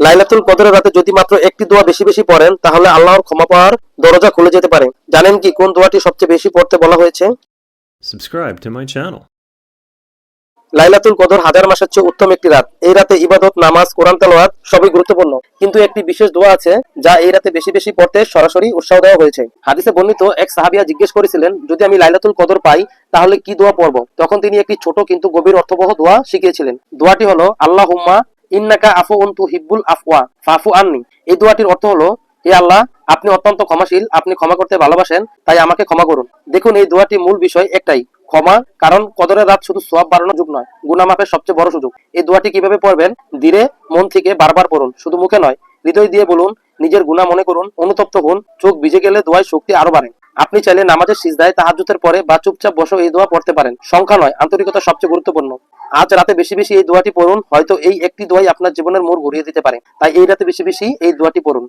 লাইলাতুল কদরের রাতে যদি মাত্র একটি দোয়া বেশি বেশি পড়েন তাহলে আল্লাহর ক্ষমা পাওয়ার দরজা খুলে যেতে পারে। জানেন কি কোন দোয়াটি সবচেয়ে বেশি পড়তে বলা হয়েছে? Subscribe to my channel. লাইলাতুল কদর হাজার মাসের চেয়ে উত্তম একটি রাত। এই রাতে ইবাদত, নামাজ, কোরআন তেলাওয়াত সবই গুরুত্বপূর্ণ, কিন্তু একটি বিশেষ দোয়া আছে যা এই রাতে বেশি বেশি পড়তে সরাসরি উৎসাহ দেওয়া হয়েছে। হাদিসে বর্ণিত এক সাহাবিয়া জিজ্ঞেস করেছিলেন, যদি আমি লাইলাতুল কদর পাই তাহলে কি দোয়া পড়ব? তখন তিনি একটি ছোট কিন্তু গভীর অর্থবহ দোয়া শিখিয়েছিলেন। দোয়াটি হলো আল্লাহুম্মা ইন্নাকা আফুউন তুহিব্বুল আফওয়া ফাফু আননি। এই দোয়াটির অর্থ হলো, হে আল্লাহ, আপনি অত্যন্ত ক্ষমাশীল, আপনি ক্ষমা করতে ভালোবাসেন, তাই আমাকে ক্ষমা করুন। দেখুন, এই দোয়াটির মূল বিষয় একটাই, ক্ষমা। কারণ কদরের রাত শুধু সওয়াব বাড়ানোর যুগ নয়, গুনাহ মাফের সবচেয়ে বড় সুযোগ। এই দোয়াটি কিভাবে পড়বেন? ধীরে, মন থেকে বারবার পড়ুন, শুধু মুখে নয়, হৃদয় দিয়ে বলুন। নিজের গুনাহ মনে করুন, অনুতপ্ত হন, চোখ ভিজে গেলে দোয়ায় শক্তি আরো বাড়ে। আপনি চাইলে নামাজের সিজদায়, তাহাজ্জুদের পরে বা চুপচাপ বসে এই দোয়া পড়তে পারেন। সংখ্যা নয়, আন্তরিকতা সবচেয়ে গুরুত্বপূর্ণ। আজ রাতে বেশি বেশি এই দোয়াটি পড়ুন, হয়তো এই একটি দোয়াই আপনার জীবনের মোড় ঘুরিয়ে দিতে পারে। তাই এই রাতে বেশি বেশি এই দোয়াটি পড়ুন।